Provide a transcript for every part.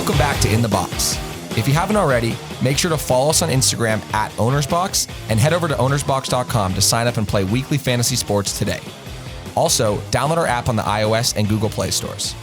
Welcome back to In the Box. If you haven't already, make sure to follow us on Instagram at OwnersBox and head over to OwnersBox.com to sign up and play weekly fantasy sports today. Also, download our app on the iOS and Google Play stores.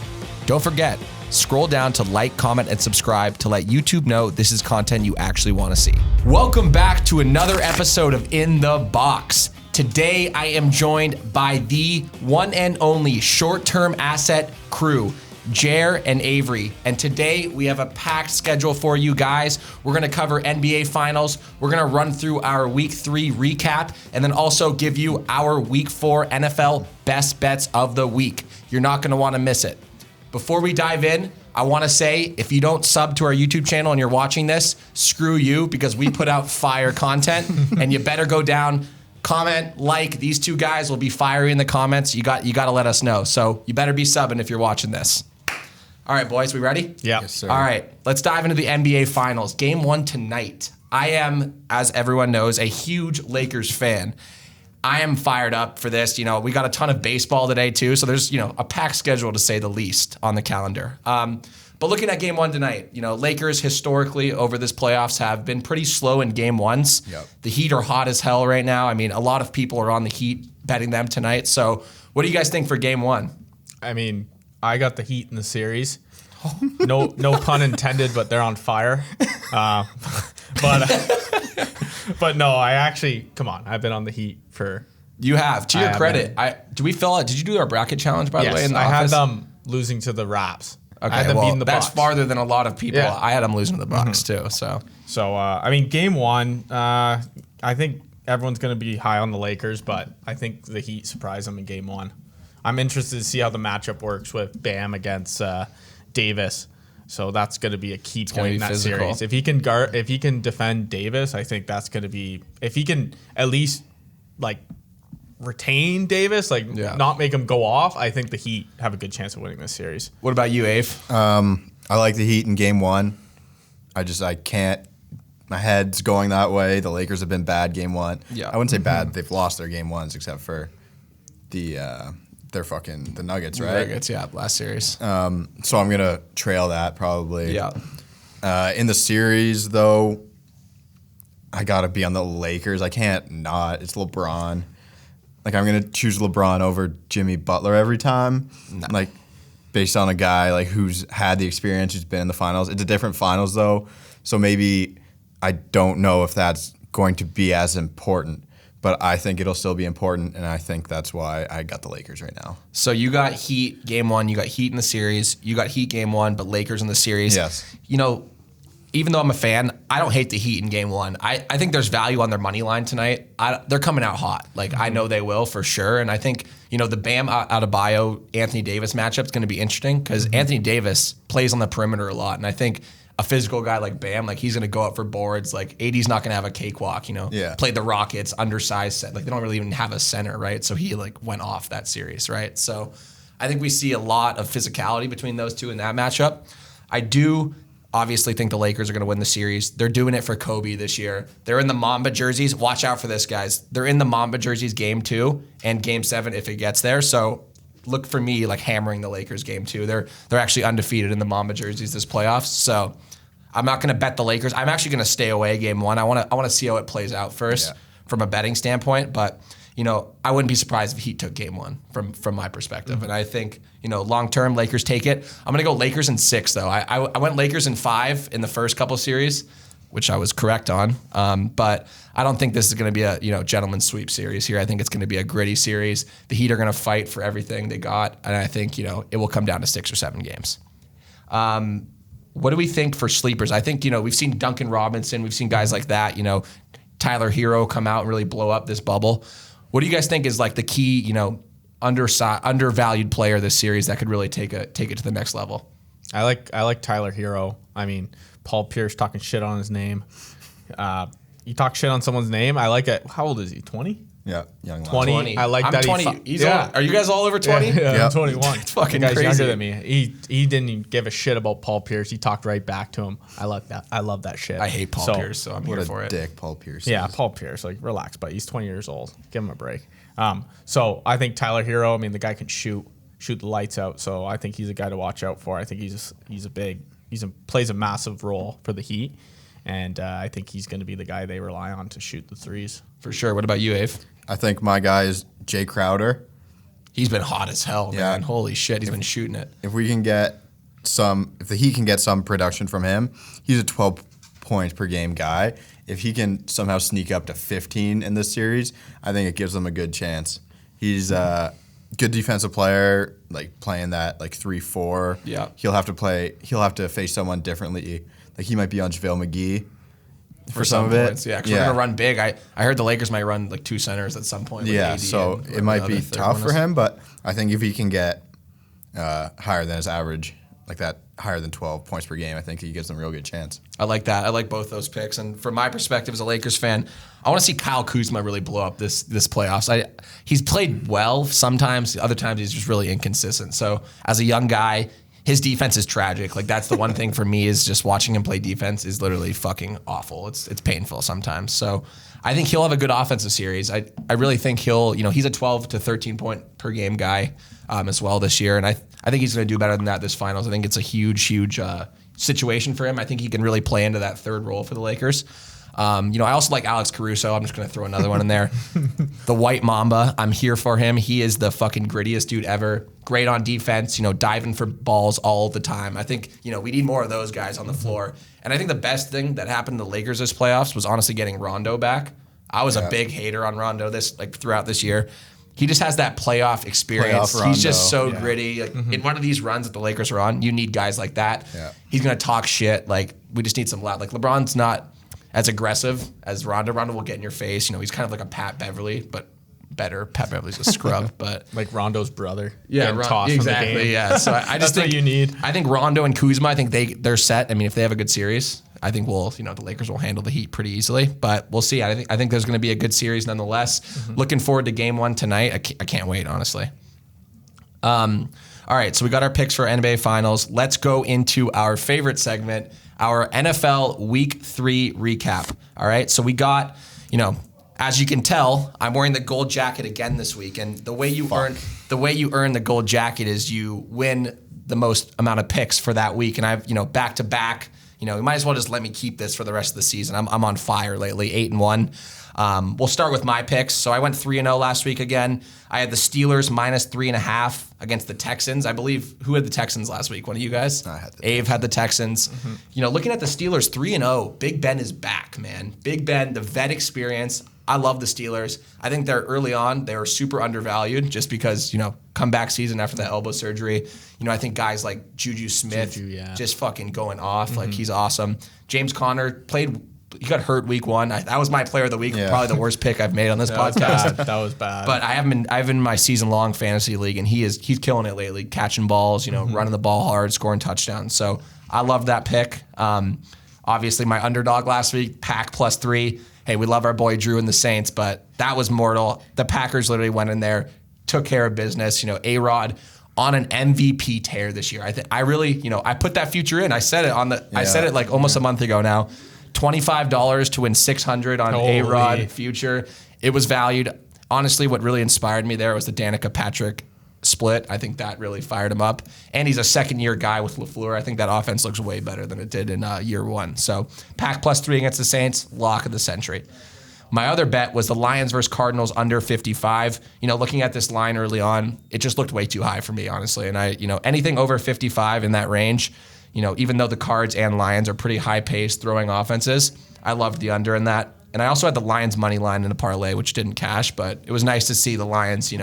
Don't forget, scroll down to like, comment, and subscribe to let YouTube know this is content you actually want to see. Welcome back to another episode of In the Box. Today, I am joined by the one and only short-term asset crew, Jer and Avery. And today we have a packed schedule for you guys. We're going to cover NBA Finals. We're going to run through our Week 3 recap and then also give you our Week 4 NFL best bets of the week. You're not going to want to miss it. Before we dive in, I want to say if you don't sub to our YouTube channel and you're watching this, screw you, because we put out fire content and you better go down, comment, like. These two guys will be fiery in the comments. You got to let us know. So you better be subbing if you're watching this. All right, boys, we ready? Yeah. Yes, sir. All right, let's dive into the NBA Finals. Game 1 tonight. I am, as everyone knows, a huge Lakers fan. I am fired up for this. You know, we got a ton of baseball today, too, so there's, a packed schedule, to say the least, on the calendar. But looking at Game 1 tonight, Lakers historically over this playoffs have been pretty slow in Game 1s. Yep. The Heat are hot as hell right now. I mean, a lot of people are on the Heat betting them tonight. So what do you guys think for Game 1? I mean, I got the Heat in the series. No pun intended, but they're on fire. But no, I actually, come on, I've been on the Heat for. You have. To your credit, did you do our bracket challenge, by the way, in the I office? had them losing to the Raps. Okay, I had them beating the that's Bucks. farther than a lot of people. Yeah. I had them losing to the Bucks too. So I mean, Game 1, I think everyone's going to be high on the Lakers, but I think the Heat surprise them in Game 1. I'm interested to see how the matchup works with Bam against Davis. So that's going to be a key point in that physical. series. If he can defend Davis, I think that's going to be, if he can at least retain Davis, not make him go off, I think the Heat have a good chance of winning this series. what about you, Ave? I like the Heat in Game 1. I can't. My head's going that way. The Lakers have been bad Game 1. Yeah. I wouldn't say bad. They've lost their Game 1s except for the Nuggets, right? Nuggets, yeah, last series. So I'm gonna trail that probably. Yeah. In the series though, I gotta be on the Lakers. I can't not. It's LeBron. I'm gonna choose LeBron over Jimmy Butler every time. No. Based on a guy who's had the experience, who's been in the finals. It's a different finals though, so maybe I don't know if that's going to be as important. But I think it'll still be important, and I think that's why I got the Lakers right now. So you got Heat Game 1, you got Heat in the series, you got Heat Game 1, but Lakers in the series. Yes. Even though I'm a fan, I don't hate the Heat in Game 1. I think there's value on their money line tonight. They're coming out hot. I know they will for sure. And I think, the Bam Adebayo, Anthony Davis matchup is going to be interesting because Anthony Davis plays on the perimeter a lot. And I think a physical guy like Bam, he's going to go up for boards. AD's not going to have a cakewalk, Yeah. Played the Rockets, undersized set. They don't really even have a center, right? So he went off that series, right? So I think we see a lot of physicality between those two in that matchup. I do obviously think the Lakers are going to win the series. They're doing it for Kobe this year. They're in the Mamba jerseys. Watch out for this, guys. They're in the Mamba jerseys Game 2 and Game 7 if it gets there. So look for me hammering the Lakers Game 2. They're actually undefeated in the Mamba jerseys this playoffs. So I'm not going to bet the Lakers. I'm actually going to stay away Game 1. I want to see how it plays out first from a betting standpoint. But I wouldn't be surprised if Heat took Game 1 from my perspective. And I think long term Lakers take it. I'm going to go Lakers in 6 though. I went Lakers in 5 in the first couple series, which I was correct on. But I don't think this is going to be a gentleman's sweep series here. I think it's going to be a gritty series. The Heat are going to fight for everything they got, and I think it will come down to 6 or 7 games. What do we think for sleepers? I think we've seen Duncan Robinson, we've seen guys like that. Tyler Hero come out and really blow up this bubble. What do you guys think is the key undervalued player this series that could really take it to the next level? I like Tyler Hero. I mean, Paul Pierce talking shit on his name. You talk shit on someone's name. I like it. How old is he? 20? Yeah, young. 20. I like I'm that. 20. Are you guys all over 20? Yeah, I'm 21. It's fucking the guy's crazy. younger than me. He didn't even give a shit about Paul Pierce. He talked right back to him. I love that. I love that shit. I hate Paul Pierce, so I'm What here for a it. dick Paul Pierce. Yeah, is. Paul Pierce. Relax, but he's 20 years old. Give him a break. So I think Tyler Hero. The guy can shoot the lights out. So I think he's a guy to watch out for. I think he's a big plays a massive role for the Heat, and I think he's going to be the guy they rely on to shoot the threes. For sure. What about you, Ave? I think my guy is Jay Crowder. He's been hot as hell, man. Holy shit, he's been shooting it. If the Heat can get some production from him, he's a 12 points per game guy. If he can somehow sneak up to 15 in this series, I think it gives them a good chance. He's a good defensive player, like playing that like 3-4. Yeah. He'll have to face someone differently. Like he might be on JaVale McGee for some of points. it. Yeah, because we're gonna run big. I heard the Lakers might run like 2 centers at some point. Yeah, so it might be tough for him, but I think if he can get higher than his average, like that, higher than 12 points per game, I think he gives them a real good chance. I like that. I like both those picks. And from my perspective as a Lakers fan, I want to see Kyle Kuzma really blow up this playoffs. He's played well sometimes. Other times he's just really inconsistent. So as a young guy, his defense is tragic. Like that's the one thing for me is just watching him play defense is literally fucking awful. It's painful sometimes. So I think he'll have a good offensive series. I really think he's a 12 to 13 point per game guy as well this year. And I think he's going to do better than that this finals. I think it's a huge situation for him. I think he can really play into that third role for the Lakers. I also like Alex Caruso. I'm just going to throw another one in there. The White Mamba. I'm here for him. He is the fucking grittiest dude ever. Great on defense, diving for balls all the time. I think, we need more of those guys on the floor. And I think the best thing that happened to the Lakers this playoffs was honestly getting Rondo back. I was a big hater on Rondo throughout this year. He just has that playoff experience. He's just so gritty. In one of these runs that the Lakers are on, you need guys like that. Yeah. He's going to talk shit. We just need some loud. LeBron's not as aggressive as Rondo. Rondo will get in your face. He's kind of like a Pat Beverly, but better. Pat Beverly's a scrub, but like Rondo's brother. Yeah, exactly. Yeah, so I just think what you need. I think Rondo and Kuzma. I think they're set. I mean, if they have a good series, I think the Lakers will handle the Heat pretty easily. But we'll see. I think there's going to be a good series nonetheless. Mm-hmm. Looking forward to Game 1 tonight. I can't wait, honestly. All right, so we got our picks for NBA Finals. Let's go into our favorite segment, our NFL Week 3 recap. All right, so we got, as you can tell, I'm wearing the gold jacket again this week, and the way you earn the gold jacket is you win the most amount of picks for that week, and I've back to back. You might as well just let me keep this for the rest of the season. I'm on fire lately, 8-1. We'll start with my picks. So I went 3-0 last week again. I had the Steelers minus 3.5 against the Texans. I believe, who had the Texans last week? One of you guys? I had the Ave had the Texans. Mm-hmm. Looking at the Steelers 3-0, Big Ben is back, man. Big Ben, the vet experience. I love the Steelers. I think they're early on. They were super undervalued just because, comeback season after that elbow surgery. I think guys like Juju Smith just fucking going off. Mm-hmm. Like, he's awesome. James Conner he got hurt week 1. That was my player of the week. Yeah. Probably the worst pick I've made on this podcast. That was bad. But I've been in my season-long fantasy league, and he's killing it lately, catching balls, running the ball hard, scoring touchdowns. So I love that pick. Obviously, my underdog last week, Pack +3. Hey, we love our boy Drew and the Saints, but that was mortal. The Packers literally went in there, took care of business. A-Rod on an MVP tear this year. I really, I put that future in. I said it I said it like almost a month ago now. $25 to win $600 on A-Rod future. It was valued. Honestly, what really inspired me there was the Danica Patrick split. I think that really fired him up. And he's a second-year guy with LaFleur. I think that offense looks way better than it did in year 1. So Pack +3 against the Saints, lock of the century. My other bet was the Lions versus Cardinals under 55. Looking at this line early on, it just looked way too high for me, honestly. And anything over 55 in that range, even though the Cards and Lions are pretty high-paced throwing offenses, I loved the under in that. And I also had the Lions money line in a parlay, which didn't cash, but it was nice to see the Lions,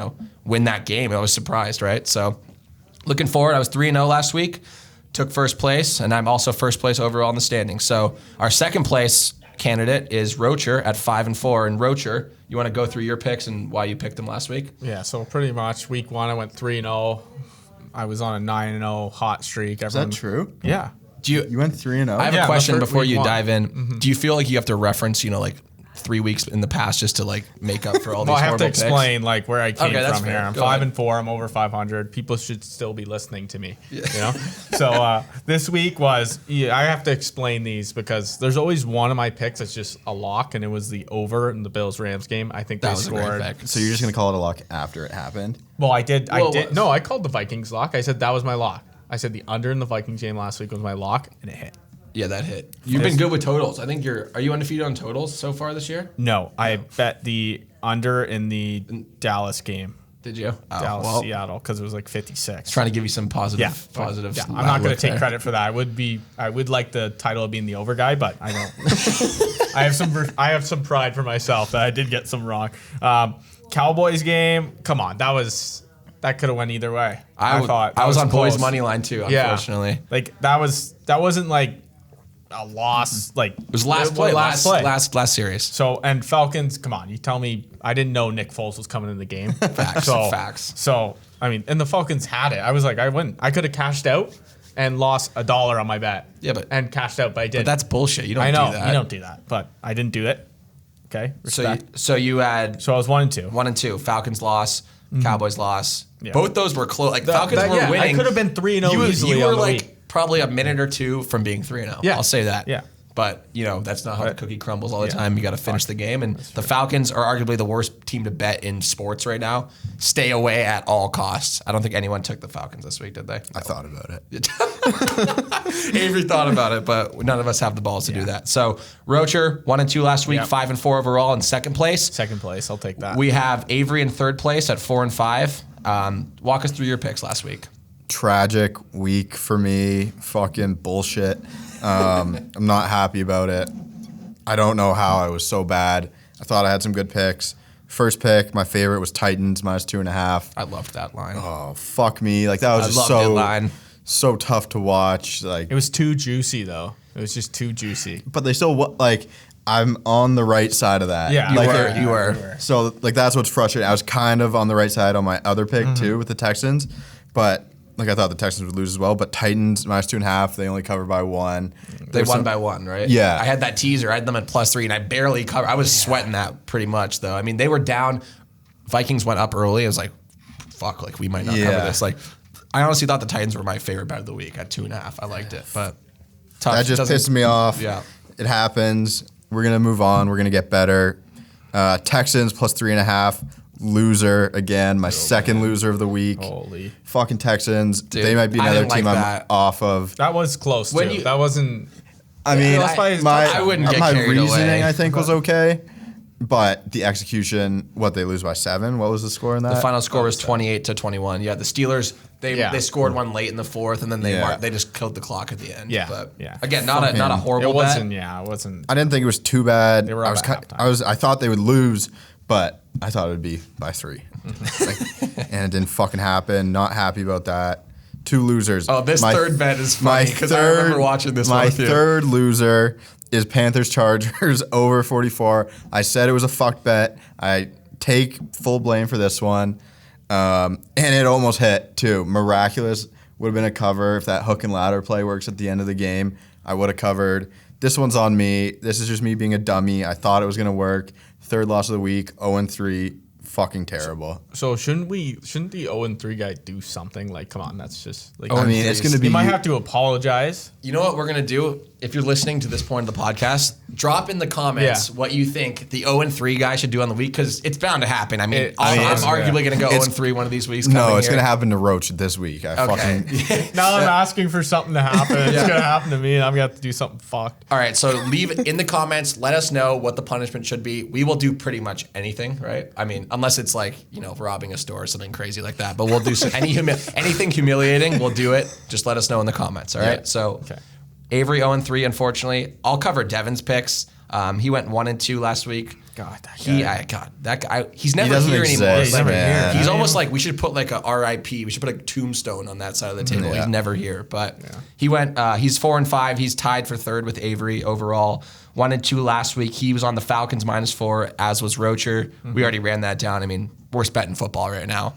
win that game. I was surprised, right? So looking forward, I was 3-0 last week, took first place, and I'm also first place overall in the standings. So our second place candidate is Rocher at 5-4. And Rocher, you want to go through your picks and why you picked them last week? Yeah, so pretty much week 1, I went 3-0. I was on a 9-0 hot streak. Is that true? Yeah. You went 3-0? I have a question before you dive in. Mm-hmm. Do you feel like you have to reference, 3 weeks in the past just to make up for all these horrible picks? I have to explain where I came from here. I'm 5-4. I'm over 500. People should still be listening to me. So this week was I have to explain these because there's always one of my picks that's just a lock, and it was the over in the Bills-Rams game. I think they scored. So you're just gonna call it a lock after it happened? Well, I did. No, I called the Vikings lock. I said that was my lock. I said the under in the Vikings game last week was my lock, and it hit. Yeah, that hit. You've been good with totals. I think are you undefeated on totals so far this year? No, I bet the under in the Dallas game. Did you? Dallas, Seattle, because it was like 56. Trying to give you some positive. Yeah, I'm not going to take credit for that. I would like the title of being the over guy, but I don't. I have some pride for myself that I did get some wrong. Cowboys game, come on, that could have went either way. I thought I was on close. boys money line too. Unfortunately, like that wasn't like a loss. Like it was last play. Last series. So and Falcons, come on, you tell me I didn't know Nick Foles was coming in the game. Facts. So I mean, and the Falcons had it. I was like, I wouldn't. I could have cashed out and lost $1 on my bet. Yeah, and cashed out, but I did. But that's bullshit. You don't do that. You don't do that. But I didn't do it. Okay. Respect. So you had. So I was 1 and 2. 1 and 2. Falcons loss. Cowboys loss. Yeah. Both those were close. Like Falcons were winning. I could have been 3-0 easily. You were on the like week. probably a minute or two from being 3-0. Yeah. I'll say that. Yeah. But, that's not how the cookie crumbles all the time. You got to finish the game. And the Falcons are arguably the worst team to bet in sports right now. Stay away at all costs. I don't think anyone took the Falcons this week, did they? I thought about it. Avery thought about it, but none of us have the balls to do that. So, Rocher, 1 and 2 last week, 5 and 4 overall in second place. Second place, I'll take that. We have Avery in third place at 4 and 5. Walk us through your picks last week. Tragic week for me. Fucking bullshit. I'm not happy about it. I don't know how I was so bad. I thought I had some good picks. First pick, my favorite was Titans minus 2.5. I loved that line. Oh, fuck me. Like that was just so tough to watch. Like it was too juicy though. It was just too juicy. But they still I'm on the right side of that. Yeah, you were. So like that's what's frustrating. I was kind of on the right side on my other pick too with the Texans, but like I thought the Texans would lose as well. But Titans minus 2.5, they only covered by 1. They won by 1, right? Yeah. I had that teaser. I had them at +3, and I barely covered. I was sweating that pretty much though. I mean, they were down. Vikings went up early. I was like, fuck, like we might not cover this. Like, I honestly thought the Titans were my favorite bet of the week at 2.5. I liked it, but tough. That just pissed me off. Yeah, it happens. We're gonna move on. We're gonna get better. Texans plus 3.5. Loser again. My second loser of the week. Holy fucking Texans. Dude, they might be another team I'm off of. That was close too. That wasn't. I mean, I wouldn't get my carried reasoning away. I think was okay, but the execution. What they lose by 7? What was the score in that? The final score was 28-21. Yeah, the Steelers. They scored one late in the fourth, and then they just killed the clock at the end. Yeah, but yeah. Again, not a horrible It wasn't. bet. Yeah, it wasn't. I didn't think it was too bad. They were up at halftime. I thought they would lose, but I thought it would be by 3. And it didn't fucking happen. Not happy about that. 2 losers. Oh, this third bet is funny because I remember watching this one with you. My third loser is Panthers-Chargers over 44. I said it was a fucked bet. I take full blame for this one. And it almost hit, too. Miraculous. Would have been a cover if that hook and ladder play works at the end of the game. I would have covered. This one's on me. This is just me being a dummy. I thought it was going to work. Third loss of the week, 0-3. Fucking terrible. So shouldn't the 0-3 guy do something? Like, come on, that's just like. I mean, it's going to be. You might have to apologize. You know what we're gonna do? If you're listening to this point of the podcast, drop in the comments what you think the 0-3 guy should do on the week because it's bound to happen. I mean, I'm arguably gonna go 0-3 one of these weeks. No, it's gonna happen to Roach this week. Now I'm asking for something to happen. It's gonna happen to me, and I'm gonna have to do something fucked. All right, so leave in the comments. Let us know what the punishment should be. We will do pretty much anything, right? I mean, unless it's like robbing a store or something crazy like that. But we'll do anything humiliating. We'll do it. Just let us know in the comments. All right. So. Okay. Avery 0-3, unfortunately. I'll cover Devin's picks. He went 1-2 last week. God, that guy. He's never here anymore. He's never here. He's almost like we should put like a RIP. We should put a tombstone on that side of the table. Yeah. He's never here, but he went. He's 4-5. He's tied for third with Avery overall. 1-2 last week. He was on the Falcons -4, as was Rocher. Mm-hmm. We already ran that down. I mean, worst bet in football right now.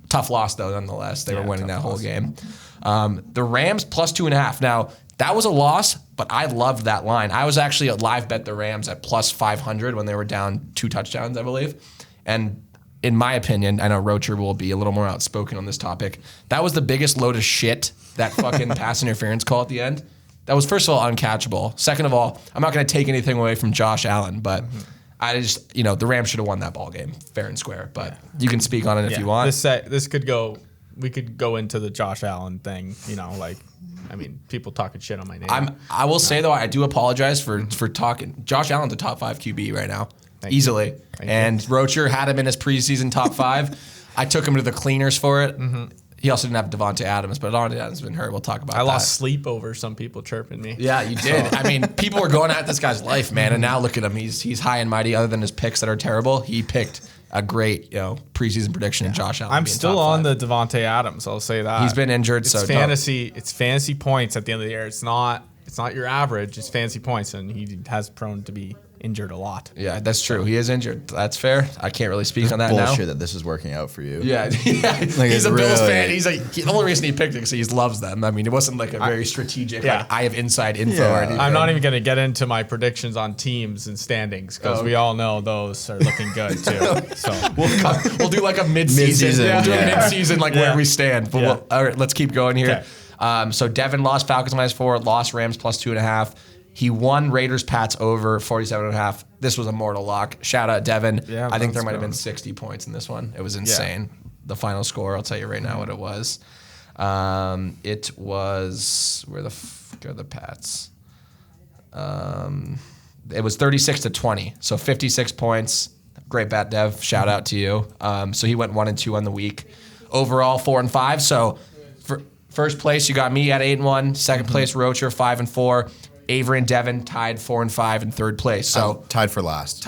Tough loss though, nonetheless. They were winning that whole game. The Rams +2.5. Now. That was a loss, but I loved that line. I was actually a live bet the Rams at +500 when they were down 2 touchdowns, I believe. And in my opinion, I know Rocher will be a little more outspoken on this topic. That was the biggest load of shit, that fucking pass interference call at the end. That was, first of all, uncatchable. Second of all, I'm not going to take anything away from Josh Allen, but I just, the Rams should have won that ball game, fair and square. But you can speak on it if you want. This could go we could go into the Josh Allen thing. People talking shit on my name. I will say though, I do apologize for talking. Josh Allen's a top 5 QB right now, easily. And Rocher had him in his preseason top 5. I took him to the cleaners for it. He also didn't have Devontae Adams, but Devontae Adams has been hurt. We'll talk about that. I lost sleep over some people chirping me. Yeah, you did. I mean, people were going at this guy's life, man, and now look at him. He's high and mighty. Other than his picks that are terrible, he picked a great preseason prediction in Josh Allen. I'm still on the Devontae Adams. I'll say that he's been injured. It's so fantasy. It's fantasy points at the end of the year. It's not your average. It's fantasy points, and he has prone to be injured a lot. Yeah, that's true. He is injured. That's fair. I can't really speak on that bullshit now. that this is working out for you. Yeah, he's a Bills fan. He's like the only reason he picked it because he loves them. I mean, it wasn't like a very strategic. Yeah. Like, I have inside info or anything. I'm not even going to get into my predictions on teams and standings because we all know those are looking good too. So we'll do like a mid-season. Yeah. Do a mid-season like where we stand. But all right, let's keep going here. Okay. So Devin lost Falcons -4, lost Rams +2.5. He won Raiders Pats over 47.5. This was a mortal lock. Shout out Devin. Yeah, I think there might have been 60 points in this one. It was insane. The final score, I'll tell you right now what it was. It was, where the fuck are the Pats? It was 36-20, so 56 points. Great bet, Dev. Shout out to you. So he went 1-2 on the week. Overall, 4-5. So for first place, you got me at 8-1. Second place, Rocher, 5-4. Avery and Devin tied 4-5 in third place. So tied for last.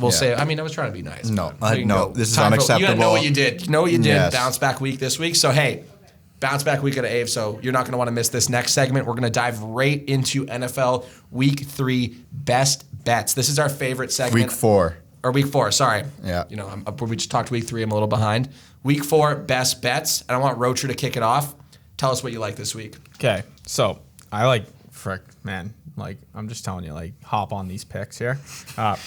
We'll say. I mean, I was trying to be nice. No, no, this is unacceptable. You know what you did. You know what you did. Yes. Bounce back week this week. So hey, bounce back week at Ave. So you're not going to want to miss this next segment. We're going to dive right into NFL Week 3 best bets. This is our favorite segment. Week 4. Or week 4. Sorry. Yeah. We just talked week 3. I'm a little behind. Week 4 best bets, and I want Rocher to kick it off. Tell us what you like this week. Okay, so I like man. Like I'm just telling you, like hop on these picks here.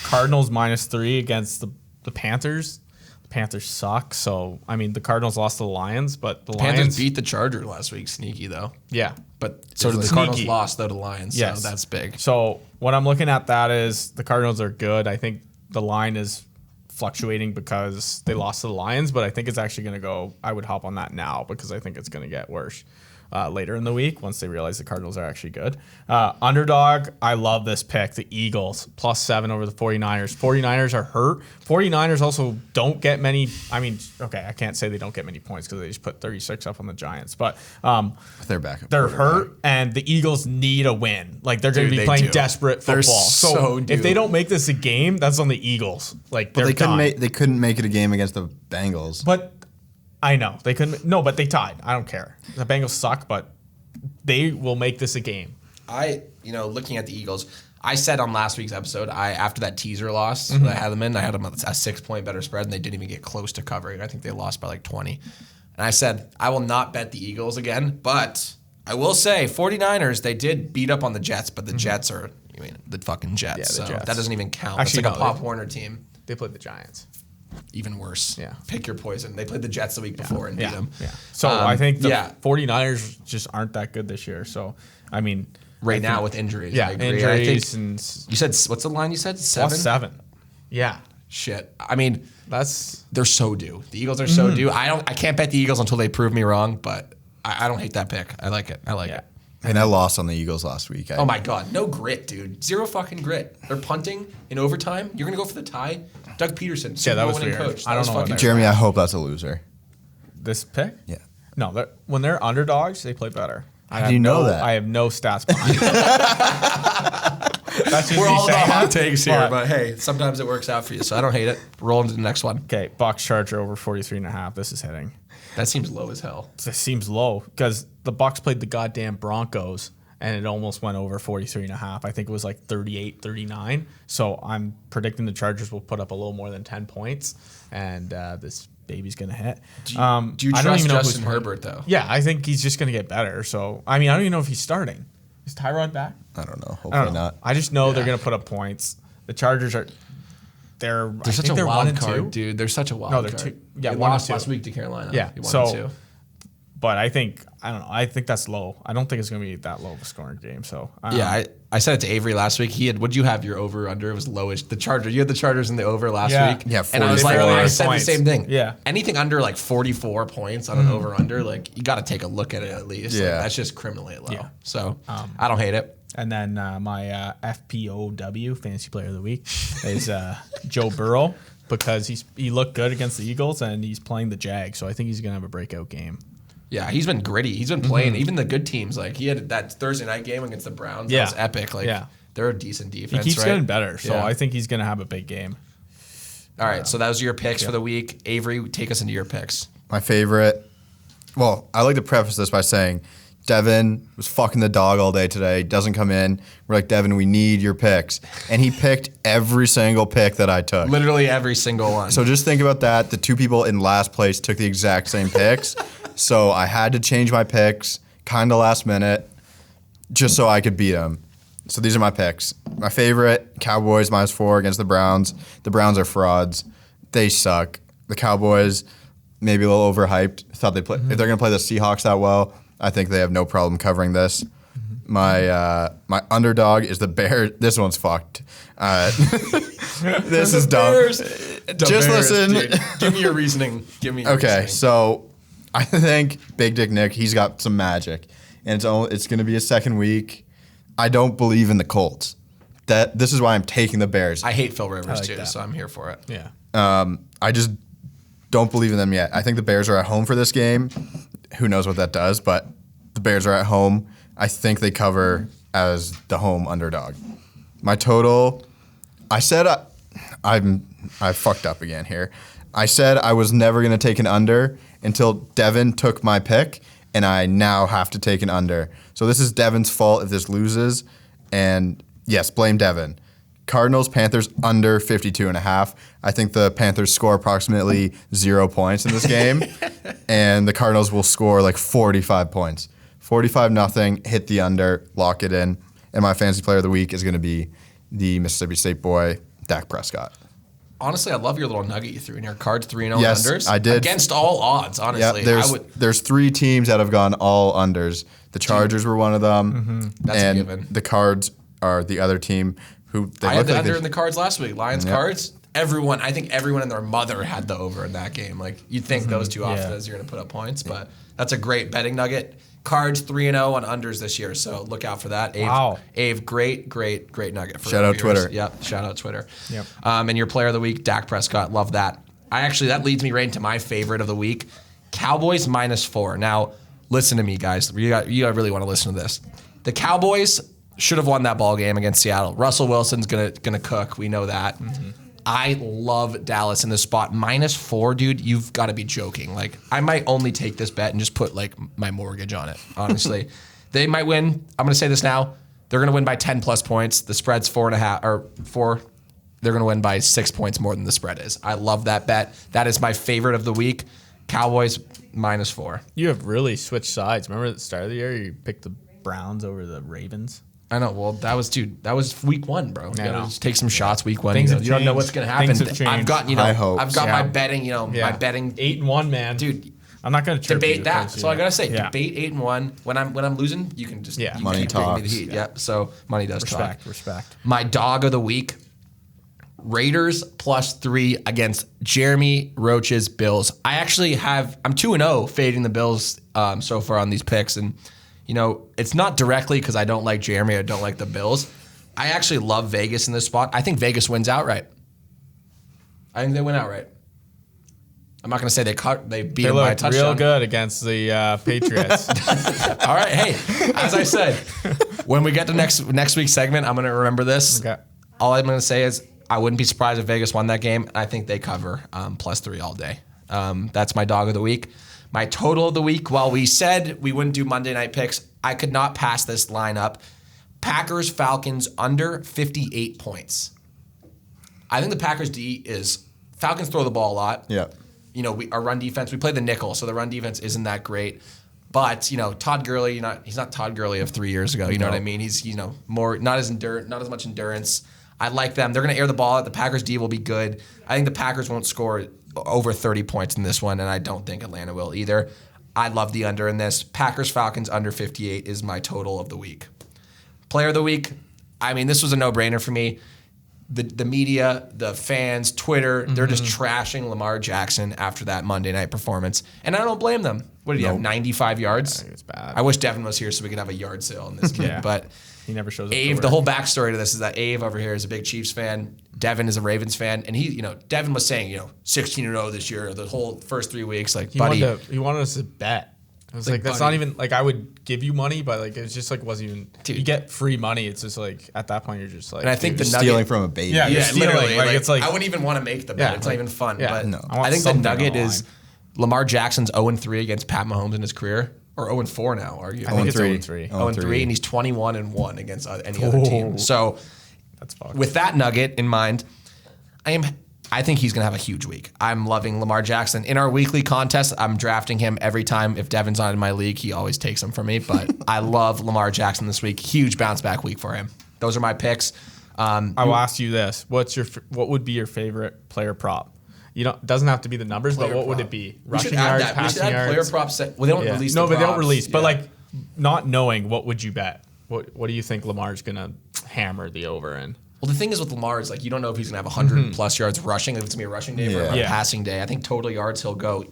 Cardinals -3 against the Panthers. The Panthers suck. So I mean, the Cardinals lost to the Lions, but the Panthers Lions beat the Chargers last week. Sneaky though. Yeah, but so did the Cardinals lost though to the Lions. Yes. So that's big. So what I'm looking at that is the Cardinals are good. I think the line is fluctuating because they lost to the Lions, but I think it's actually going to go. I would hop on that now because I think it's going to get worse later in the week once they realize the Cardinals are actually good. Underdog, I love this pick. The Eagles +7 over the 49ers. 49ers are hurt. 49ers also don't get many. I mean, okay, I can't say they don't get many points because they just put 36 up on the Giants, but they're back. They're hurt, and the Eagles need a win. Like they're going to be playing desperate football. So if they don't make this a game, that's on the Eagles. Like they're done. They couldn't make it a game against the Bengals. But I know they couldn't. No, but they tied. I don't care. The Bengals suck, but they will make this a game. Looking at the Eagles, I said on last week's episode, after that teaser loss that I had them in, I had them a 6-point better spread, and they didn't even get close to covering. I think they lost by like 20. And I said, I will not bet the Eagles again, but I will say 49ers, they did beat up on the Jets, but the Jets are, the fucking Jets. Yeah, so Jets. That doesn't even count. Actually, it's like a Pop Warner team. They played the Giants. Even worse. Yeah. Pick your poison. They played the Jets the week before and beat them. Yeah. So I think the 49ers just aren't that good this year. So, I mean. Right now with injuries. Yeah, I agree. injuries. You said, what's the line you said? 7? +7. Yeah. Shit. I mean, they're so due. The Eagles are so due. I can't bet the Eagles until they prove me wrong, but I don't hate that pick. I like it. it. And I lost on the Eagles last week. Oh my God. No grit, dude. Zero fucking grit. They're punting in overtime. You're going to go for the tie? Doug Peterson, that was weird. coach. I don't know. Jeremy, I hope that's a loser. This pick? Yeah. No, when they're underdogs, they play better. How do you know that? I have no stats behind it. That's just We're me all saying about hot that, takes here, but hey, sometimes it works out for you, so I don't hate it. Roll into the next one. Okay, Bucks Charger over 43.5. This is hitting. That seems low as hell. This seems low because the Bucks played the goddamn Broncos and it almost went over 43.5. I think it was like 38, 39. So I'm predicting the Chargers will put up a little more than 10 points, and this baby's going to hit. Do you trust Justin Herbert, though? Yeah, I think he's just going to get better. So, I mean, I don't even know if he's starting. Is Tyrod back? I don't know. Hopefully not. I just know they're going to put up points. The Chargers are... They're such a wild card, dude. They're such a wild card. They're 2. Yeah, they 1 lost and 2 last week to Carolina. Yeah, so But I don't know. I think that's low. I don't think it's going to be that low of a scoring game. So I said it to Avery last week. Would you have your over under? It was lowish. The Chargers. You had the Chargers in the over last week. Yeah, and I was 44 like, I said points. the same thing. Yeah. Anything under like 44 points on an over under, like you got to take a look at it at least. Yeah. Like, that's just criminally low. Yeah. So I don't hate it. And then my FPOW, Fantasy Player of the Week, is Joe Burrow because he looked good against the Eagles and he's playing the Jags. So I think he's going to have a breakout game. Yeah, he's been gritty. He's been playing even the good teams. Like he had that Thursday night game against the Browns. Yeah. That was epic. Like they're a decent defense. He keeps right? getting better. So Yeah. I think he's going to have a big game. All right, so that was your picks for the week. Avery, take us into your picks. My favorite. Well, I like to preface this by saying Devin was fucking the dog all day today. Doesn't come in. We're like, Devin, we need your picks. And he picked every single pick that I took. Literally every single one. So just think about that. The two people in last place took the exact same picks. So I had to change my picks kind of last minute just so I could beat him. So these are my picks. My favorite, Cowboys -4 against the Browns. The Browns are frauds. They suck. The Cowboys, maybe a little overhyped. Thought they play. If they're going to play the Seahawks that well, I think they have no problem covering this. My underdog is the Bears. This one's fucked. This is dumb. Just listen. Dude. Give me your reasoning. Okay, so I think Big Dick Nick, he's got some magic, and it's going to be a second week. I don't believe in the Colts. This is why I'm taking the Bears. I hate Phil Rivers like too, that. so I'm here for it. Yeah. I just don't believe in them yet. I think the Bears are at home for this game. Who knows what that does, but the Bears are at home. I think they cover as the home underdog. My total, I said I fucked up again here. I said I was never going to take an under until Devin took my pick, and I now have to take an under. So this is Devin's fault if this loses, and yes, blame Devin. Cardinals, Panthers under 52.5. I think the Panthers score approximately 0 points in this game, and the Cardinals will score like 45 points. 45-0, hit the under, lock it in. And my fantasy player of the week is going to be the Mississippi State boy, Dak Prescott. Honestly, I love your little nugget you threw in here. Cards 3-0 Yes, unders. I did. Against all odds, honestly. Yeah, there's 3 teams that have gone all unders. The Chargers were one of them, That's a and given. the Cards are the other team who they I look had the like under they- in the cards last week. Lions cards. I think everyone and their mother had the over in that game. Like you'd think those two offenses you're going to put up points, but that's a great betting nugget. Cards 3-0 on unders this year, so look out for that. Ave, great nugget. For Shout our out viewers. Twitter. Yep, shout out Twitter. Yep. And your player of the week, Dak Prescott. Love that. That leads me right into my favorite of the week, Cowboys -4. Now, listen to me, guys. You really want to listen to this. The Cowboys should have won that ball game against Seattle. Russell Wilson's gonna cook. We know that. I love Dallas in this spot. -4, dude. You've got to be joking. Like, I might only take this bet and just put like my mortgage on it. Honestly, they might win. I'm gonna say this now. They're gonna win by 10+ points. The spread's 4.5 or 4. They're gonna win by 6 points more than the spread is. I love that bet. That is my favorite of the week. Cowboys -4. You have really switched sides. Remember at the start of the year, you picked the Browns over the Ravens? I know. Well, that was week 1, bro. You I gotta know. just take some shots week 1. Things You have don't know changed. what's gonna happen. Things have changed. I've got High hopes. I've got Yeah. my betting. My betting 8-1, man, dude. I'm not gonna trip Debate you that. because, So I gotta say, yeah. debate 8-1. When I'm losing, you can just Yeah. you Money keep giving me talks. the heat. Yep. So money does talk. Respect. My dog of the week, Raiders +3 against Jeremy Roach's Bills. I'm 2-0 fading the Bills so far on these picks, and it's not directly because I don't like Jeremy. I don't like the Bills. I actually love Vegas in this spot. I think Vegas wins outright. I think they win outright. I'm not going to say they beat They them by a looked touchdown. real good against the Patriots. All right, hey, as I said, when we get to next week's segment, I'm going to remember this. Okay. All I'm going to say is I wouldn't be surprised if Vegas won that game. I think they cover +3 all day. That's my dog of the week. My total of the week, while we said we wouldn't do Monday night picks, I could not pass this lineup. Packers, Falcons under 58 points. I think the Packers Falcons throw the ball a lot. Yeah. Our run defense, we play the nickel, so the run defense isn't that great. But, Todd Gurley, he's not Todd Gurley of 3 years ago. You know what I mean? He's, more, not as much endurance. I like them. They're going to air the ball out. The Packers D will be good. I think the Packers won't score over 30 points in this one, and I don't think Atlanta will either. I love the under in this. Packers-Falcons under 58 is my total of the week. Player of the week, I mean, this was a no-brainer for me. The media, the fans, Twitter, they're just trashing Lamar Jackson after that Monday night performance. And I don't blame them. What did he have, 95 yards? I think it's bad. I wish Devin was here so we could have a yard sale on this kid. Yeah. But He never shows up. Ave, the whole backstory to this is that Ave over here is a big Chiefs fan. Devin is a Ravens fan. And he, Devin was saying, 16-0 this year, the whole first 3 weeks. Like, buddy. He wanted us to bet. I was like, that's not even, like, I would give you money, but, like, it's just, like, wasn't even, Dude. You get free money. It's just, like, at that point, you're just, like. And I think the nugget. Stealing from a baby. Yeah, you're Yeah, stealing. literally. Like, it's like. I wouldn't even want to make the bet. Yeah, It's like- not even fun. yeah, but no. I think the something nugget on the is Lamar Jackson's 0-3 against Pat Mahomes in his career. Or 0-4 now, are you? I think it's 0-3. 0-3. And he's 21-1 against any other team. So That's fucked. with that nugget in mind, I think he's going to have a huge week. I'm loving Lamar Jackson. In our weekly contest, I'm drafting him every time. If Devin's not in my league, he always takes him from me. But I love Lamar Jackson this week. Huge bounce back week for him. Those are my picks. I will ask you this: what would be your favorite player prop? Doesn't have to be the numbers, but what would it be? Rushing yards, passing yards. Player props. Well, they don't release. No, the but they don't props. release. But Yeah. like, not knowing, what would you bet? What do you think Lamar's gonna hammer the over in? Well, the thing is with Lamar is like you don't know if he's gonna have 100 plus yards rushing. If it's gonna be a rushing day or a Yeah. passing day. I think total yards he'll go.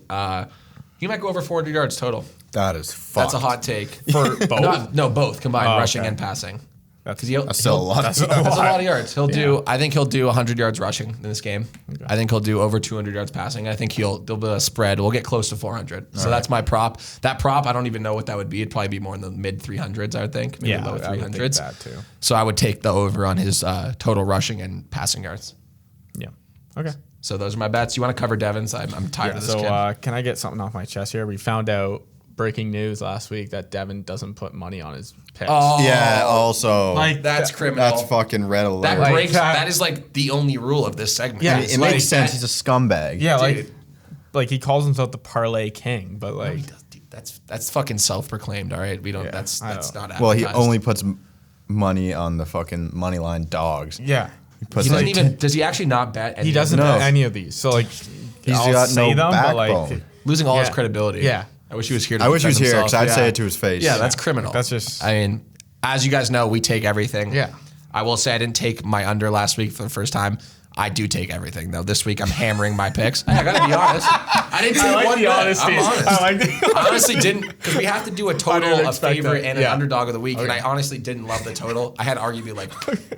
He might go over 400 yards total. That is fucked. That's a hot take For both? No, both combined, Oh, rushing okay. and passing. That's That's still a lot. That's Of That's a lot of yards. I think he'll do 100 yards rushing in this game. Okay. I think he'll do over 200 yards passing. I think there'll be a spread. We'll get close to 400. So that's my prop. That prop, I don't even know what that would be. It'd probably be more in the mid 300s, I would think. Maybe low I would think 300s. that too. So I would take the over on his total rushing and passing yards. Yeah. Okay. So those are my bets. You want to cover Devon's? I'm tired of this kid. So can I get something off my chest here? We found out breaking news last week that Devin doesn't put money on his picks. Oh, Yeah, also. that's criminal. That's fucking red alert. That breaks. Like, that is like the only rule of this segment. Yeah, it makes sense. He's a scumbag. Yeah, Dude. like he calls himself the parlay king, but No, like he does, dude. That's fucking self-proclaimed. All right, we don't. Yeah, that's I not. know. Advertised. Well, he only puts money on the fucking money line dogs. yeah, He puts He doesn't like even. Does he actually not bet? he doesn't No. bet any of these. So like He's I'll got say no them, but like backbone. losing all his Yeah. credibility. Yeah. I wish he was here. To I wish he was defend here because himself. I'd say Yeah. it to his face. Yeah, that's criminal. That's just- I mean, as you guys know, we take everything. Yeah. I will say I didn't take my under last week for the first time. I do take everything though. This week I'm hammering my picks. I gotta be honest. I didn't take one bet. I'm honest. I like the I honestly didn't, because we have to do a total, didn't a expect favorite, that. and Yeah. an underdog of the week, and I honestly didn't love the total. I had arguably like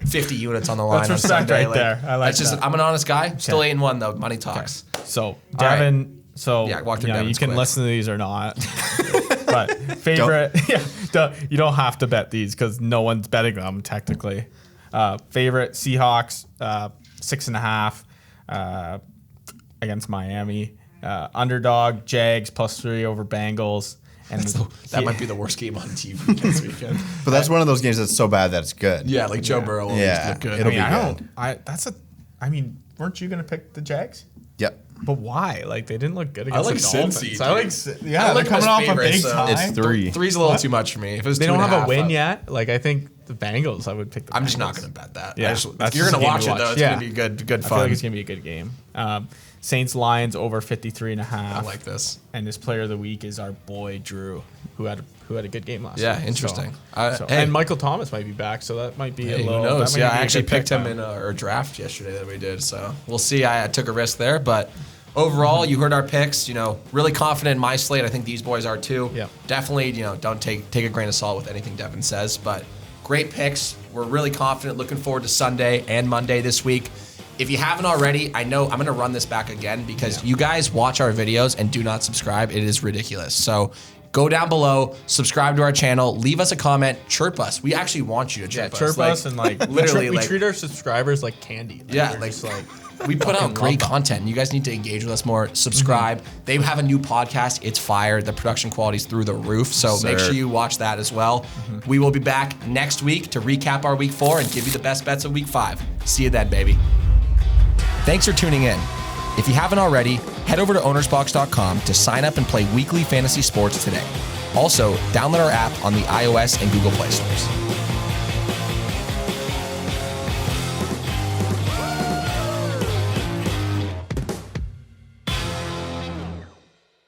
50 units on the line on respect Sunday. right there. I like that's just, that. I'm an honest guy. Still 8-1 though. Money talks. So Devin, so Yeah, walk through you Devin's can quick. listen to these or not. But favorite, you don't have to bet these because no one's betting them technically. Favorite Seahawks 6.5 against Miami. Underdog Jags +3 over Bengals. And That might be the worst game on TV this weekend. But that's one of those games that's so bad that it's good. Yeah, like Joe Burrow will Yeah. always look good. It'll be good. Weren't you gonna pick the Jags? Yep. But why? Like they didn't look good against like the Cincy, Dolphins. dude. Yeah, I they're like them coming as off a favorites, big so- time. It's 3. Three's a little too much for me. If it was They don't have a 2.5, win yet. Like I think the Bengals, I would pick the. I'm just Bengals. not going to bet that. Yeah, I just- that's you're just going to a game watch to it though. watch. It's Yeah. going to be good I fun. feel like it's gonna be a good game. Saints Lions over 53.5. I like this. And this player of the week is our boy Drew, who had a good game last Yeah, week. interesting. So, Hey. and Michael Thomas might be back, so that might be Hey, a who little. knows? that might Yeah, be I a actually good picked pick him by in our draft yesterday that we did. So we'll see. I took a risk there, but overall, you heard our picks. Really confident in my slate. I think these boys are too. Yeah. Definitely, don't take a grain of salt with anything Devin says, but great picks. We're really confident. Looking forward to Sunday and Monday this week. If you haven't already, I know I'm going to run this back again because you guys watch our videos and do not subscribe. It is ridiculous. So go down below, subscribe to our channel, leave us a comment, chirp us. We actually want you to chirp us. chirp us and like literally, we like- treat our subscribers like candy. Yeah, we're like, just like we put out fucking great love them. content. And you guys need to engage with us more. Subscribe. They have a new podcast. It's fire. The production quality's through the roof. So make Sir. sure you watch that as well. We will be back next week to recap our week 4 and give you the best bets of week 5. See you then, baby. Thanks for tuning in. If you haven't already, head over to OwnersBox.com to sign up and play weekly fantasy sports today. Also, download our app on the iOS and Google Play stores.